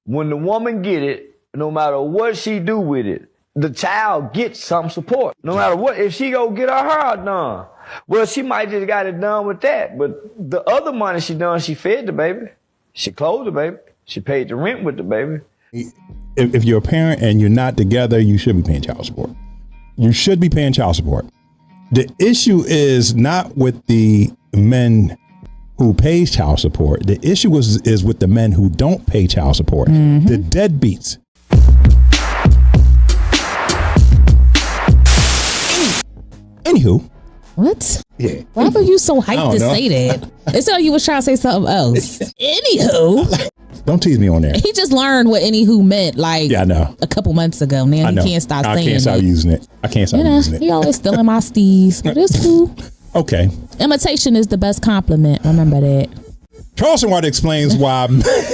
When the woman get it, no matter what she do with it, the child gets some support. No matter what, if she go get her hair done, well, she might just got it done with that. But the other money she done, she fed the baby. She clothed the baby. She paid the rent with the baby. If you're a parent and you're not together, you should be paying child support. You should be paying child support. The issue is not with the men who pays child support. The issue is with the men who don't pay child support. Mm-hmm. The deadbeats. Anywho. What? Yeah. Why were you so hyped to say that? It's like you was trying to say something else. Anywho. Don't tease me on there. He just learned what anywho meant I know. A couple months ago. Now he can't stop saying it. I can't stop using it. I can't stop using it. He always stealing my steez, but it's cool. Okay. Imitation is the best compliment. Remember that. Charleston White explains why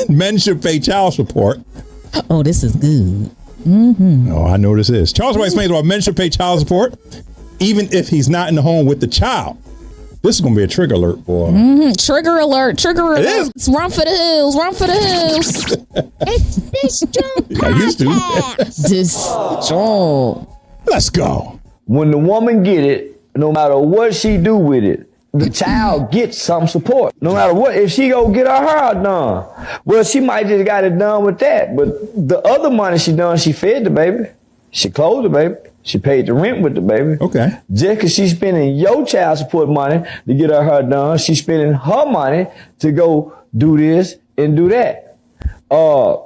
men should pay child support. Oh, this is good. Mm-hmm. Oh, I know this is. Charleston White explains why men should pay child support, even if he's not in the home with the child. This is going to be a trigger alert, boy. Mm-hmm. Trigger alert. Trigger alert. It's run for the hills. Run for the hills. It's disjoint. I used to. Disjoint. Let's go. When the woman get it, no matter what she do with it, the child gets some support. No matter what, if she go get her hair done, well, she might just got it done with that. But the other money she done, she fed the baby. She clothed the baby. She paid the rent with the baby. Okay. Just because she's spending your child support money to get her hair done, she's spending her money to go do this and do that. The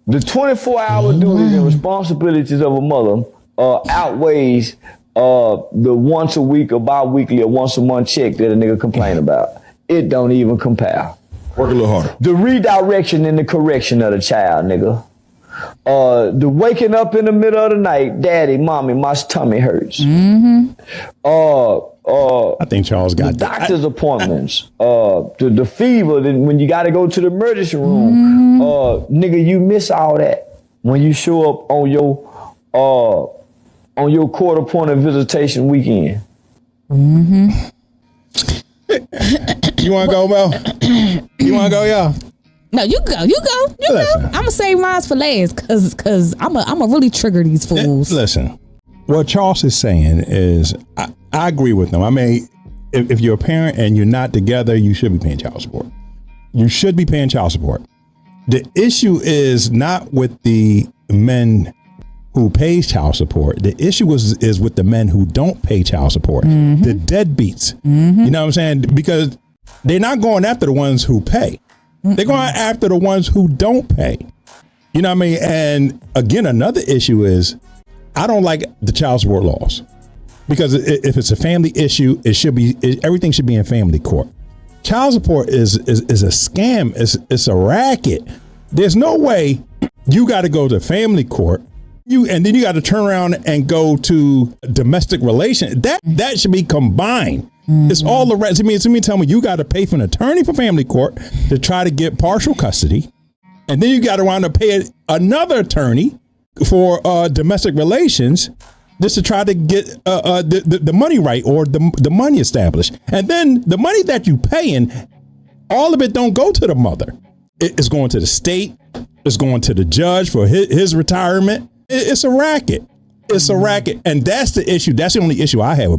24-hour duties and responsibilities of a mother outweighs the once a week or bi-weekly or once a month check that a nigga complain about. It don't even compare. Work a little harder. The redirection and the correction of the child, nigga. The waking up in the middle of the night, daddy, mommy, my tummy hurts. Mm-hmm. I think Charles got the doctor's appointments. The fever, when you got to go to the emergency room. Nigga, you miss all that when you show up on your court appointed visitation weekend. Mm-hmm. You want to go, Mel? You want to go, y'all? No, you go. I'm gonna save mine for last, cause I'm gonna really trigger these fools. Listen, what Charles is saying is, I agree with him. I mean, if you're a parent and you're not together, you should be paying child support. You should be paying child support. The issue is not with the men who pays child support. The issue is with the men who don't pay child support. Mm-hmm. The deadbeats. Mm-hmm. You know what I'm saying? Because they're not going after the ones who pay. They're going after the ones who don't pay. You know what I mean? And again, another issue is I don't like the child support laws, because if it's a family issue, everything should be in family court. Child support is a scam. It's a racket. There's no way you got to go to family court. And then you got to turn around and go to domestic relations. That should be combined. Mm-hmm. It's all the rest. Tell me you got to pay for an attorney for family court to try to get partial custody. And then you got to wind up paying another attorney for domestic relations just to try to get the money right, or the money established. And then the money that you paying, all of it don't go to the mother. It's going to the state. It's going to the judge for his retirement. It's a racket. It's a racket. And that's the issue. That's the only issue I have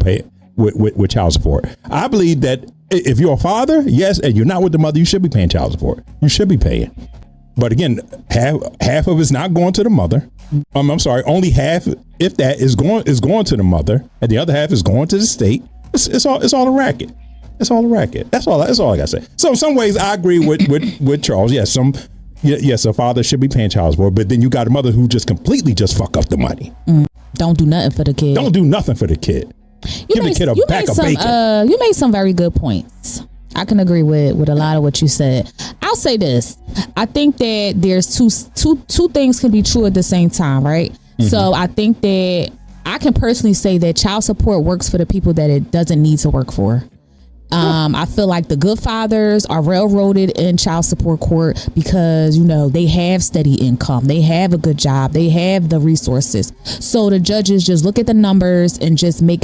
with child support. I believe that if you're a father, yes, and you're not with the mother, you should be paying child support. You should be paying. But again, half of it's not going to the mother. I'm sorry, only half, if that, is going to the mother, and the other half is going to the state. It's all a racket. It's all a racket. That's all I gotta say. So in some ways, I agree with Charles. Yes, a father should be paying child support, but then you got a mother who just completely fuck up the money. Don't do nothing for the kid. Don't do nothing for the kid. Give the kid a bag of bacon. You made some very good points. I can agree with a lot of what you said. I'll say this. I think that there's two things can be true at the same time, right? Mm-hmm. So I think that I can personally say that child support works for the people that it doesn't need to work for. I feel like the good fathers are railroaded in child support court because, they have steady income. They have a good job. They have the resources. So the judges just look at the numbers and just make,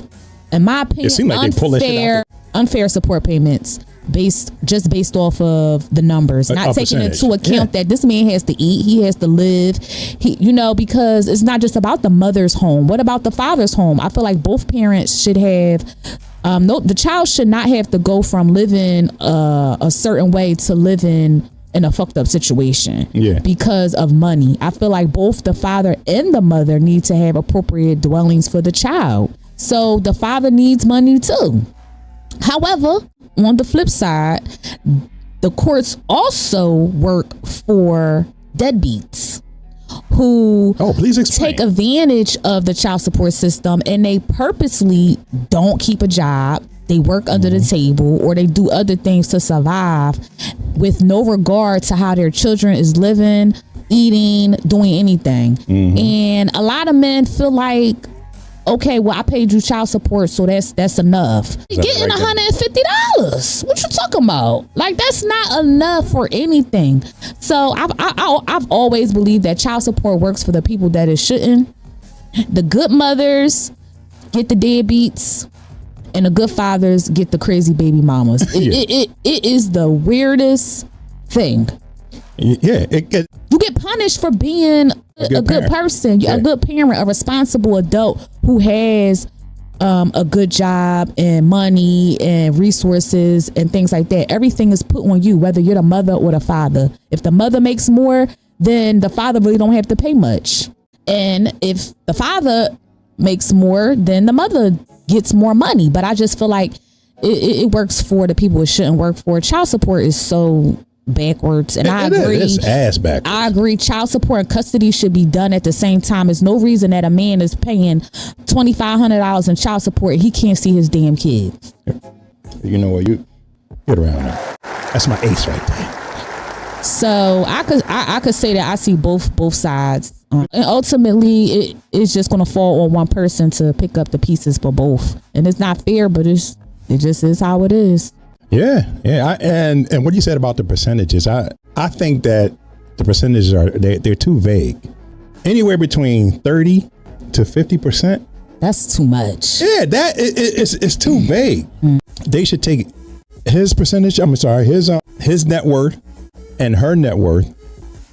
in my opinion, it seems like they pull that shit out. Unfair support payments based off of the numbers, not taking into account that this man has to eat, he has to live, because it's not just about the mother's home. What about the father's home? I feel like both parents should have the child should not have to go from living a certain way to living in a fucked up situation because of money. I feel like both the father and the mother need to have appropriate dwellings for the child. So the father needs money too. However, on the flip side, the courts also work for deadbeats who take advantage of the child support system, and they purposely don't keep a job. They work under the table, or they do other things to survive with no regard to how their children is living, eating, doing anything. And a lot of men feel like, okay, well, I paid you child support, so that's enough. You're getting $150. What you talking about? Like, that's not enough for anything. So I've always believed that child support works for the people that it shouldn't. The good mothers get the deadbeats, and the good fathers get the crazy baby mamas. It is the weirdest thing. You get punished for being a good person, a good parent, a responsible adult who has a good job and money and resources and things like that. Everything is put on you, whether you're the mother or the father. If the mother makes more, then the father really don't have to pay much. And if the father makes more, then the mother gets more money. But I just feel like it works for the people it shouldn't work for. Child support is so backwards, and I agree. It's ass backwards. I agree. Child support and custody should be done at the same time. There's no reason that a man is paying $2,500 in child support and he can't see his damn kids. You know what? You get around there. That's my ace right there. So I could say that I see both sides, and ultimately it's just going to fall on one person to pick up the pieces for both, and it's not fair, but it just is how it is. Yeah. And what you said about the percentages, I think that the percentages they're too vague. Anywhere between 30 to 50%. That's too much. Yeah, that it's too vague. They should take his percentage. His net worth and her net worth,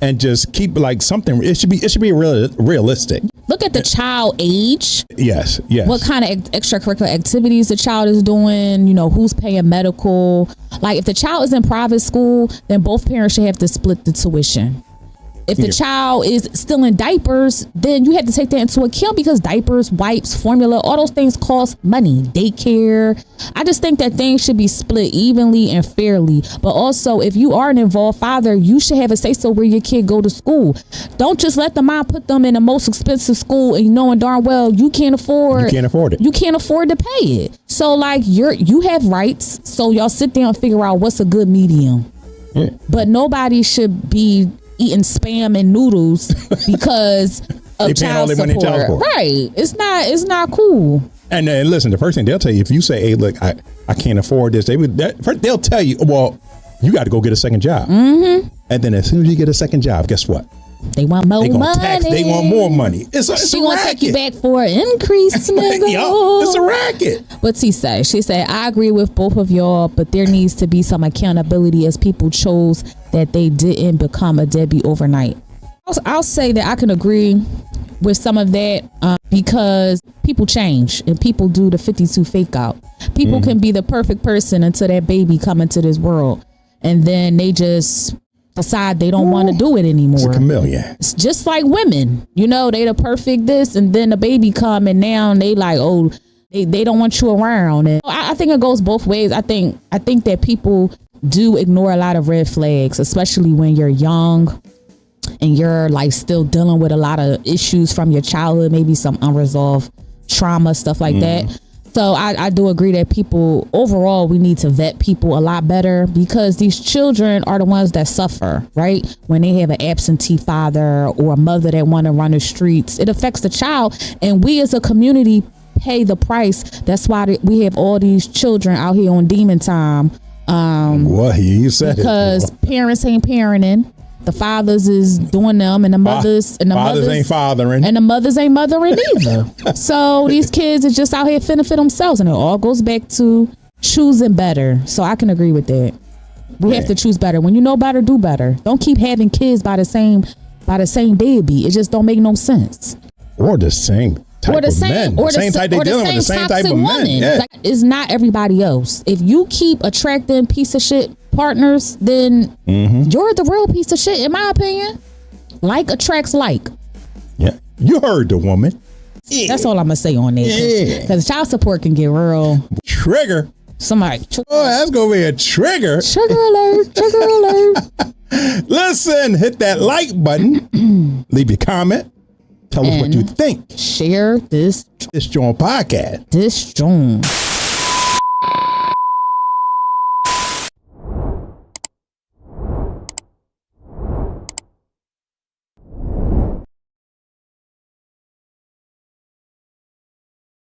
and just keep like something. It should be realistic. Look at the child age. Yes. What kind of extracurricular activities the child is doing, who's paying medical. Like, if the child is in private school, then both parents should have to split the tuition. If the child is still in diapers, then you have to take that into account, because diapers, wipes, formula, all those things cost money. Daycare. I just think that things should be split evenly and fairly. But also, if you are an involved father, you should have a say-so where your kid go to school. Don't just let the mom put them in the most expensive school and knowing darn well you can't afford it. You can't afford to pay it. So, like, you have rights. So y'all sit down and figure out what's a good medium. Yeah. But nobody should be eating Spam and noodles because of child support. Right. It's not cool. And listen, the first thing they'll tell you, if you say, hey, look, I can't afford this, they'll tell you, well, you got to go get a second job. And then as soon as you get a second job, guess what? They want more money. They want more money. She gonna take you back for an increase, nigga. Yup, it's a racket. What's he say? She said, I agree with both of y'all, but there needs to be some accountability as people chose that they didn't become a deadbeat overnight. I'll say that I can agree with some of that because people change and people do the 52 fake out. People can be the perfect person until that baby come into this world, and then they just decide they don't want to do it anymore. It's a chameleon. It's just like women, they the perfect this, and then the baby come and now they like, oh, they don't want you around. And I think it goes both ways. I think that people do ignore a lot of red flags, especially when you're young and you're like still dealing with a lot of issues from your childhood, maybe some unresolved trauma, stuff like that. So I do agree that people, overall, we need to vet people a lot better, because these children are the ones that suffer, right? When they have an absentee father or a mother that want to run the streets, it affects the child. And we as a community pay the price. That's why we have all these children out here on demon time. You said because it. Parents ain't parenting. The fathers is doing them, and the mothers ain't fathering, and the mothers ain't mothering either. So these kids are just out here fending for themselves, and it all goes back to choosing better. So I can agree with that. We have to choose better. When you know better, do better. Don't keep having kids by the same deadbeat. It just don't make no sense. Or the same type of men. The same type they dealing with, the same type of men. Yeah. Like, it's not everybody else. If you keep attracting piece of shit partners, then you're the real piece of shit, in my opinion. Like attracts like. Yeah. You heard the woman. Yeah. That's all I'm going to say on that. Because child support can get real. Trigger. Somebody. Oh, that's going to be a trigger. Trigger alert. Trigger alert. Listen, hit that like button. Leave your comment. Tell us what you think. Share this JAWN podcast. This JAWN.